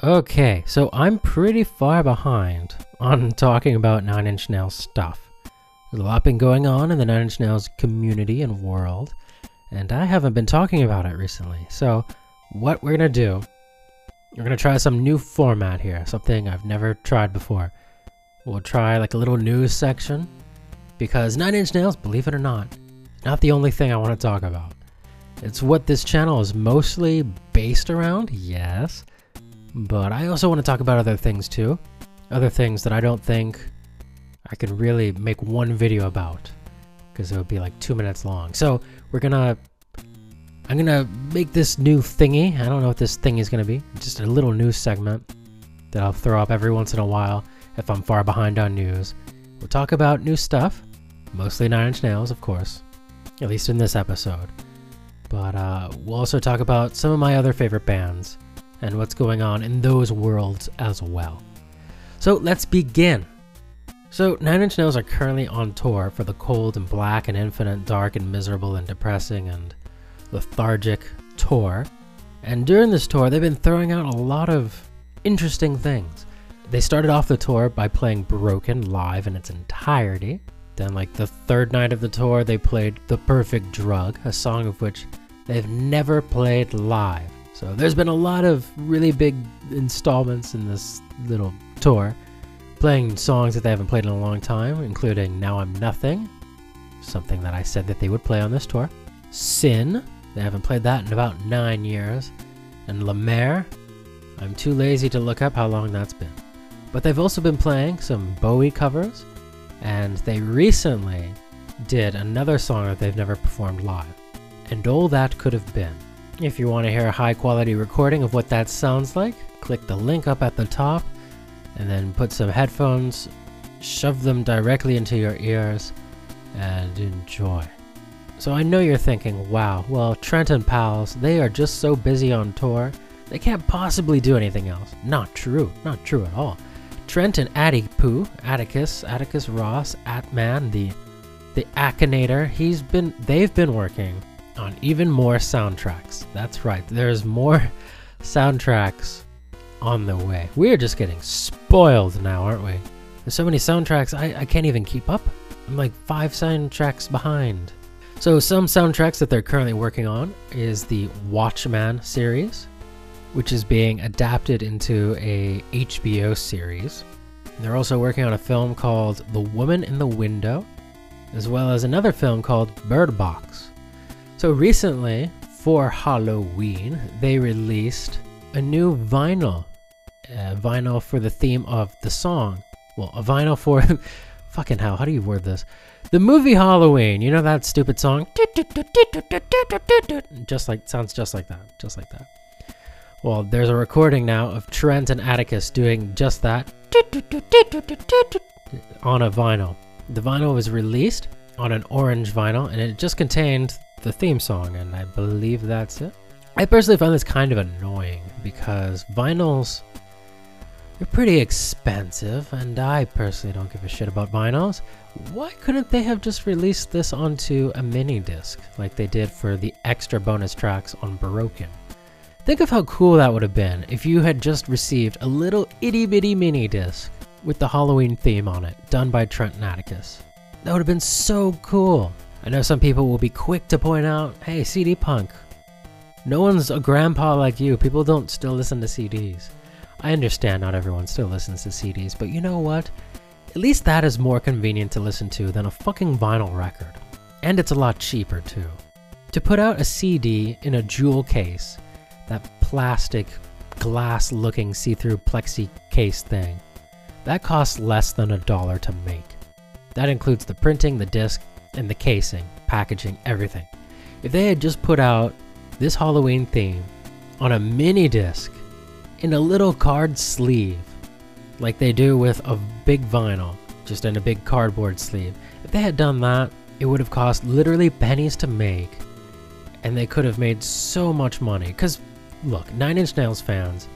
Okay, so I'm pretty far behind on talking about Nine Inch Nails stuff. There's a lot been going on in the Nine Inch Nails community and world, and I haven't been talking about it recently. So what we're gonna do, we're gonna try some new format here, something I've never tried before. We'll try like a little news section, because Nine Inch Nails, believe it or not, not the only thing I want to talk about. It's what this channel is mostly based around, yes. But I also want to talk about other things too. Other things that I don't think I could really make one video about, because it would be like 2 minutes long. So I'm gonna make this new thingy. I don't know what this thing is gonna be. Just a little news segment that I'll throw up every once in a while if I'm far behind on news. We'll talk about new stuff, mostly Nine Inch Nails, of course, at least in this episode. But we'll also talk about some of my other favorite bands and what's going on in those worlds as well. So let's begin. So Nine Inch Nails are currently on tour for the Cold and Black and Infinite, Dark and Miserable and Depressing and Lethargic tour. And during this tour, they've been throwing out a lot of interesting things. They started off the tour by playing Broken live in its entirety. Then like the third night of the tour, they played The Perfect Drug, a song of which they've never played live. So there's been a lot of really big installments in this little tour, playing songs that they haven't played in a long time, including Now I'm Nothing, something that I said that they would play on this tour. Sin, they haven't played that in about 9 years. And La Mer, I'm too lazy to look up how long that's been. But they've also been playing some Bowie covers, and they recently did another song that they've never performed live, And All That Could Have Been. If you want to hear a high quality recording of what that sounds like, click the link up at the top and then put some headphones, shove them directly into your ears, and enjoy. So I know you're thinking, wow, well, Trent and pals, they are just so busy on tour, they can't possibly do anything else. Not true at all. Trent and Atticus Ross, Atman, the Akinator, they've been working on even more soundtracks. That's right, there's more soundtracks on the way. We're just getting spoiled now, aren't we? There's so many soundtracks, I can't even keep up. I'm like 5 soundtracks behind. So some soundtracks that they're currently working on is the Watchmen series, which is being adapted into a HBO series. They're also working on a film called The Woman in the Window, as well as another film called Bird Box. So recently, for Halloween, they released a new vinyl. A vinyl for the theme of the song. Well, a vinyl for... fucking hell, how do you word this? The movie Halloween. You know that stupid song? Sounds just like that. Well, there's a recording now of Trent and Atticus doing just that on a vinyl. The vinyl was released on an orange vinyl, and it just contained the theme song, and I believe that's it. I personally find this kind of annoying because vinyls, they're pretty expensive, and I personally don't give a shit about vinyls. Why couldn't they have just released this onto a mini disc like they did for the extra bonus tracks on Broken? Think of how cool that would have been if you had just received a little itty bitty mini disc with the Halloween theme on it, done by Trent and Atticus. That would have been so cool. I know some people will be quick to point out, hey, CD punk, no one's a grandpa like you. People don't still listen to CDs. I understand not everyone still listens to CDs, but you know what? At least that is more convenient to listen to than a fucking vinyl record. And it's a lot cheaper too. To put out a CD in a jewel case, that plastic, glass-looking see-through plexi case thing, that costs less than $1 to make. That includes the printing, the disc, and the casing, packaging, everything. If they had just put out this Halloween theme on a mini disc in a little card sleeve, like they do with a big vinyl, just in a big cardboard sleeve, if they had done that, it would have cost literally pennies to make, and they could have made so much money. Because, look, Nine Inch Nails fans,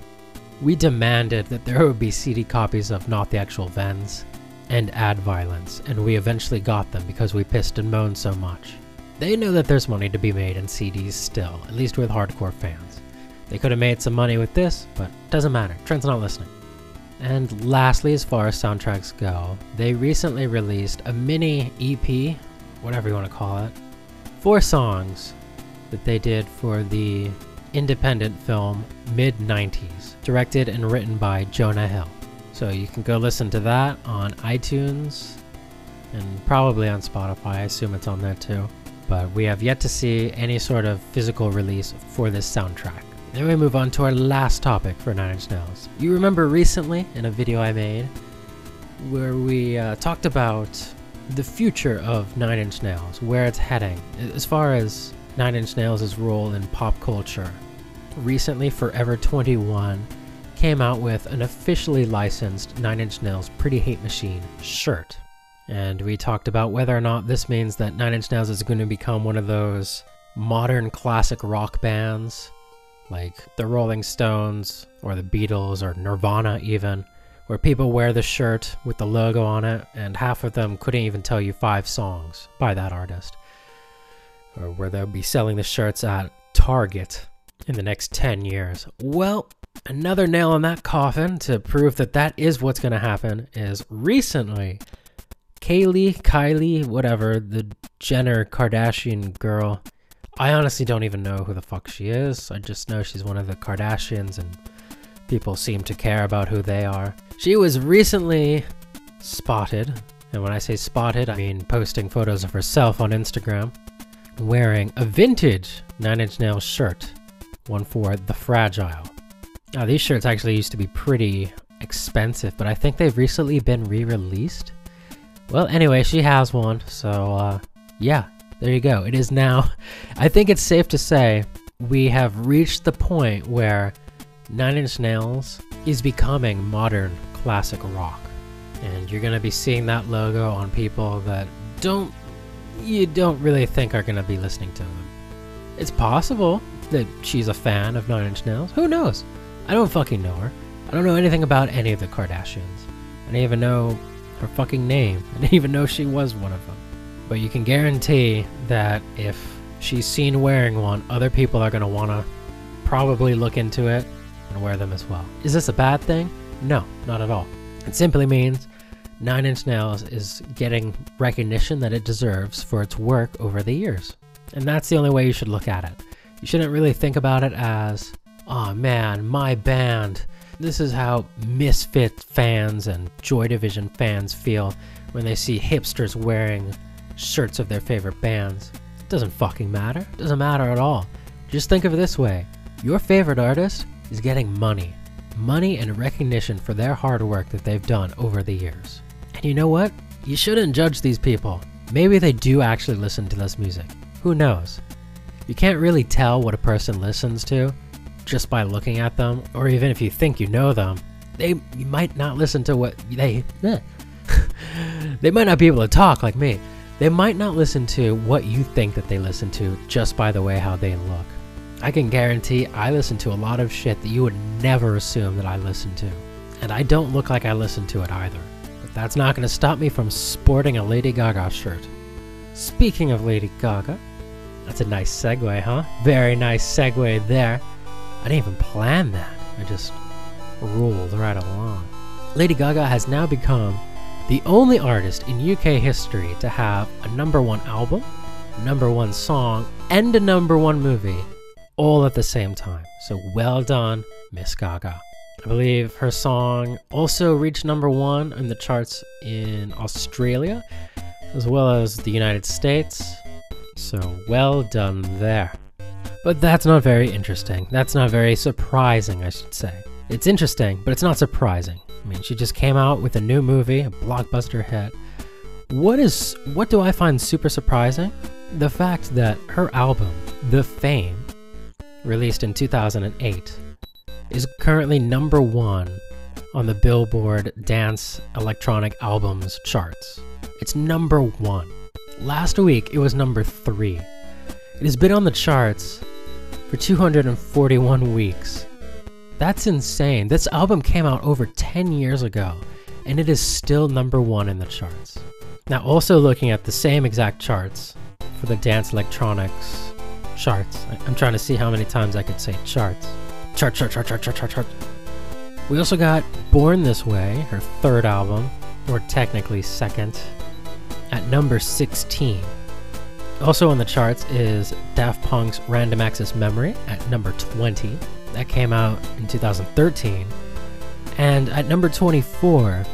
we demanded that there would be CD copies of Not the Actual Vens and Add Violence, and we eventually got them because we pissed and moaned so much. They know that there's money to be made in CDs still, at least with hardcore fans. They could have made some money with this, but doesn't matter. Trent's not listening. And lastly, as far as soundtracks go, they recently released a mini EP, whatever you want to call it, 4 songs that they did for the independent film Mid-90s, directed and written by Jonah Hill. So you can go listen to that on iTunes and probably on Spotify. I assume it's on there too. But we have yet to see any sort of physical release for this soundtrack. Then we move on to our last topic for 9 Inch Nails. You remember recently in a video I made where we talked about the future of 9 Inch Nails, where it's heading, as far as 9 Inch Nails' role in pop culture. Recently, Forever 21 came out with an officially licensed 9 Inch Nails Pretty Hate Machine shirt. And we talked about whether or not this means that 9 Inch Nails is going to become one of those modern classic rock bands like the Rolling Stones or the Beatles or Nirvana even, where people wear the shirt with the logo on it and half of them couldn't even tell you 5 songs by that artist. Or where they'll be selling the shirts at Target in the next 10 years. Well, another nail in that coffin to prove that that is what's going to happen is recently Kylie, whatever, the Jenner Kardashian girl. I honestly don't even know who the fuck she is. I just know she's one of the Kardashians and people seem to care about who they are. She was recently spotted, and when I say spotted, I mean posting photos of herself on Instagram, wearing a vintage 9 Inch Nails shirt, one for The Fragile. Now, these shirts actually used to be pretty expensive, but I think they've recently been re-released. Well, anyway, she has one, so yeah, there you go. It is now, I think it's safe to say, we have reached the point where 9 Inch Nails is becoming modern classic rock. And you're going to be seeing that logo on people that you don't really think are going to be listening to them. It's possible that she's a fan of 9 Inch Nails. Who knows? I don't fucking know her. I don't know anything about any of the Kardashians. I didn't even know her fucking name. I didn't even know she was one of them. But you can guarantee that if she's seen wearing one, other people are going to want to probably look into it and wear them as well. Is this a bad thing? No, not at all. It simply means 9 Inch Nails is getting recognition that it deserves for its work over the years. And that's the only way you should look at it. You shouldn't really think about it as, oh man, my band. This is how Misfit fans and Joy Division fans feel when they see hipsters wearing shirts of their favorite bands. It doesn't fucking matter. It doesn't matter at all. Just think of it this way. Your favorite artist is getting money. Money and recognition for their hard work that they've done over the years. And you know what? You shouldn't judge these people. Maybe they do actually listen to this music. Who knows? You can't really tell what a person listens to just by looking at them, or even if you think you know them, you might not listen to what they might not be able to talk like me. They might not listen to what you think that they listen to just by the way how they look. I can guarantee I listen to a lot of shit that you would never assume that I listen to. And I don't look like I listen to it either. But that's not going to stop me from sporting a Lady Gaga shirt. Speaking of Lady Gaga, that's a nice segue, huh? Very nice segue there. I didn't even plan that. I just rolled right along. Lady Gaga has now become the only artist in UK history to have a #1 album, #1 song, and a #1 movie all at the same time. So well done, Miss Gaga. I believe her song also reached #1 in the charts in Australia, as well as the United States. So well done there. But that's not very interesting. That's not very surprising, I should say. It's interesting, but it's not surprising. I mean, she just came out with a new movie, a blockbuster hit. What do I find super surprising? The fact that her album, The Fame, released in 2008, is currently *1 on the Billboard Dance Electronic Albums charts. It's #1. Last week, it was #3. It has been on the charts for 241 weeks. That's insane. This album came out over 10 years ago, and it is still #1 in the charts. Now, also looking at the same exact charts for the Dance Electronics charts. I'm trying to see how many times I could say charts. Chart. We also got Born This Way, her third album, or technically second, at number 16. Also on the charts is Daft Punk's Random Access Memory at number 20. That came out in 2013. And at number 24,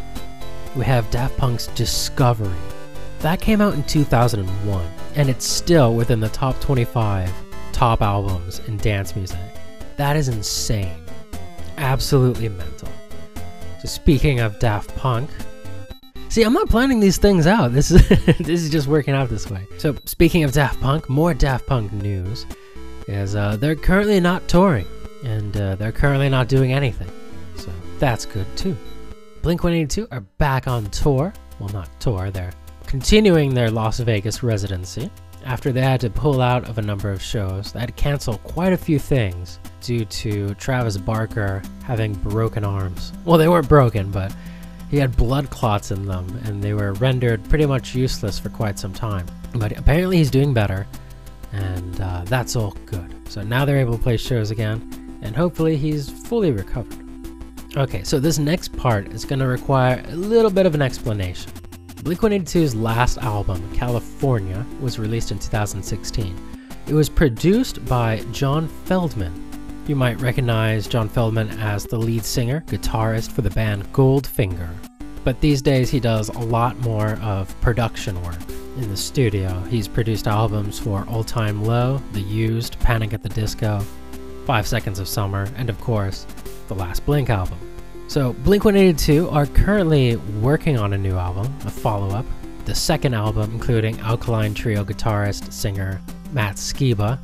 we have Daft Punk's Discovery. That came out in 2001, and it's still within the top 25 top albums in dance music. That is insane. Absolutely mental. So speaking of Daft Punk, see, I'm not planning these things out. This is just working out this way. So speaking of Daft Punk, more Daft Punk news is they're currently not touring, and they're currently not doing anything. So that's good too. Blink-182 are back on tour. Well, not tour, they're continuing their Las Vegas residency after they had to pull out of a number of shows. They had to cancel quite a few things due to Travis Barker having broken arms. Well, they weren't broken, but he had blood clots in them, and they were rendered pretty much useless for quite some time. But apparently he's doing better, and that's all good. So now they're able to play shows again, and hopefully he's fully recovered. Okay, so this next part is going to require a little bit of an explanation. Blink-182's last album, California, was released in 2016. It was produced by John Feldmann. You might recognize John Feldmann as the lead singer, guitarist for the band Goldfinger. But these days he does a lot more of production work in the studio. He's produced albums for All Time Low, The Used, Panic at the Disco, 5 Seconds of Summer, and of course, the last Blink album. So Blink-182 are currently working on a new album, a follow-up, the second album including Alkaline Trio guitarist, singer Matt Skiba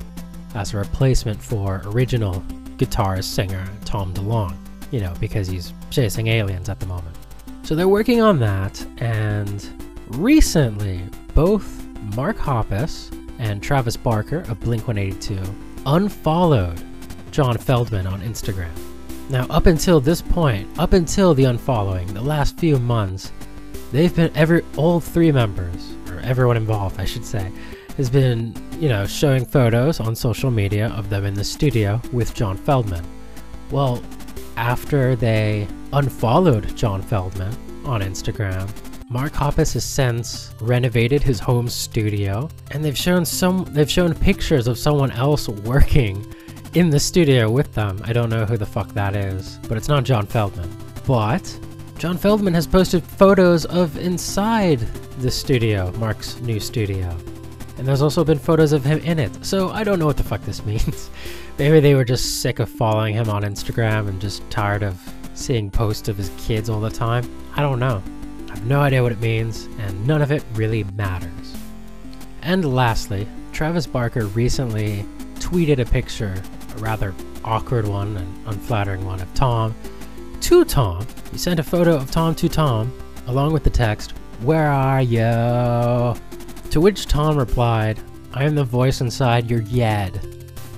as a replacement for original guitarist, singer Tom DeLonge, you know, because he's chasing aliens at the moment. So they're working on that, and recently both Mark Hoppus and Travis Barker of Blink-182 unfollowed John Feldmann on Instagram. Now, up until this point, up until the unfollowing, the last few months, they've been all three members, or everyone involved, I should say, has been, you know, showing photos on social media of them in the studio with John Feldmann. Well, after they unfollowed John Feldmann on Instagram, Mark Hoppus has since renovated his home studio, and they've shown pictures of someone else working in the studio with them. I don't know who the fuck that is, but it's not John Feldmann. But John Feldmann has posted photos of inside the studio, Mark's new studio. And there's also been photos of him in it. So I don't know what the fuck this means. Maybe they were just sick of following him on Instagram and just tired of seeing posts of his kids all the time. I don't know. I have no idea what it means, and none of it really matters. And lastly, Travis Barker recently tweeted a picture, a rather awkward one and unflattering one, of Tom to Tom. He sent a photo of Tom to Tom along with the text, "Where are you?" To which Tom replied, "I am the voice inside your head."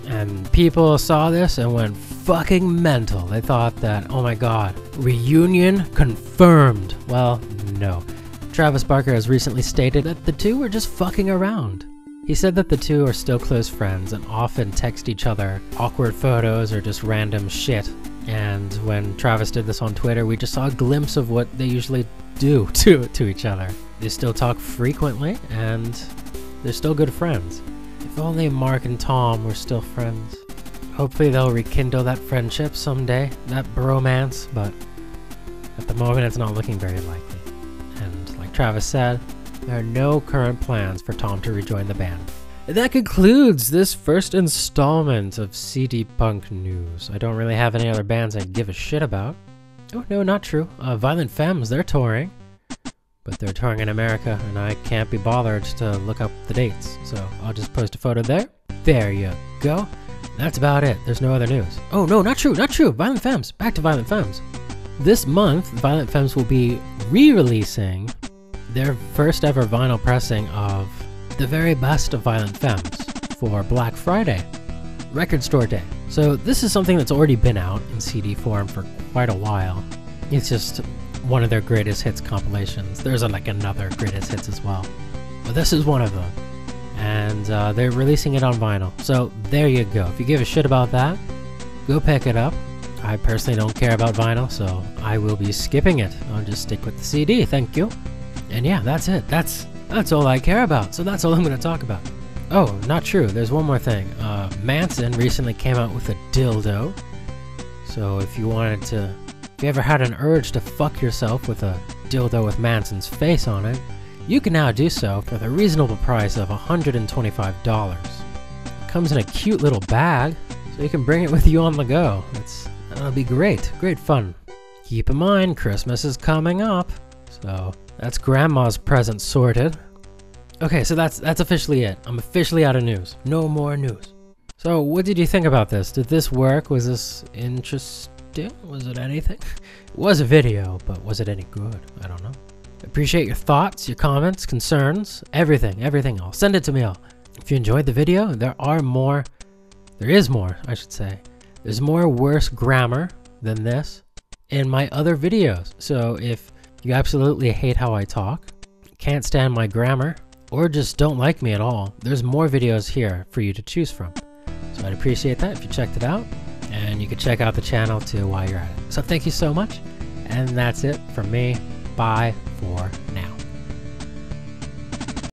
And people saw this and went fucking mental. They thought that, oh my god, reunion confirmed. Well, no. Travis Barker has recently stated that the two were just fucking around. He said that the two are still close friends and often text each other awkward photos or just random shit. And when Travis did this on Twitter, we just saw a glimpse of what they usually do to each other. They still talk frequently, and they're still good friends. If only Mark and Tom were still friends. Hopefully they'll rekindle that friendship someday, that bromance, but at the moment it's not looking very likely. And like Travis said, there are no current plans for Tom to rejoin the band. And that concludes this first installment of CD Punk news. I don't really have any other bands I give a shit about. Oh no, not true. Violent Femmes, they're touring. But they're touring in America, and I can't be bothered to look up the dates. So I'll just post a photo there. There you go. That's about it. There's no other news. Oh no, not true, not true. Violent Femmes. Back to Violent Femmes. This month, Violent Femmes will be re-releasing their first ever vinyl pressing of the very best of Violent Femmes for Black Friday, Record Store Day. So this is something that's already been out in CD form for quite a while. It's just one of their greatest hits compilations. There's like another greatest hits as well, but this is one of them, and they're releasing it on vinyl. So there you go. If you give a shit about that, go pick it up. I personally don't care about vinyl, so I will be skipping it. I'll just stick with the CD, thank you. And yeah, that's it. That's all I care about, so that's all I'm going to talk about. Oh, not true. There's one more thing. Manson recently came out with a dildo. So if you ever had an urge to fuck yourself with a dildo with Manson's face on it, you can now do so for the reasonable price of $125. It comes in a cute little bag, so you can bring it with you on the go. That'll be great fun. Keep in mind, Christmas is coming up, so that's Grandma's present sorted. Okay, so that's officially it. I'm officially out of news. No more news. So what did you think about this? Did this work? Was this interesting? Was it anything? It was a video, but was it any good? I don't know. Appreciate your thoughts, your comments, concerns, everything. All. Send it to me all. If you enjoyed the video, there is more, I should say. There's more worse grammar than this in my other videos. So if you absolutely hate how I talk, can't stand my grammar, or just don't like me at all, there's more videos here for you to choose from. So I'd appreciate that if you checked it out, and you could check out the channel too while you're at it. So thank you so much, and that's it from me. Bye for now.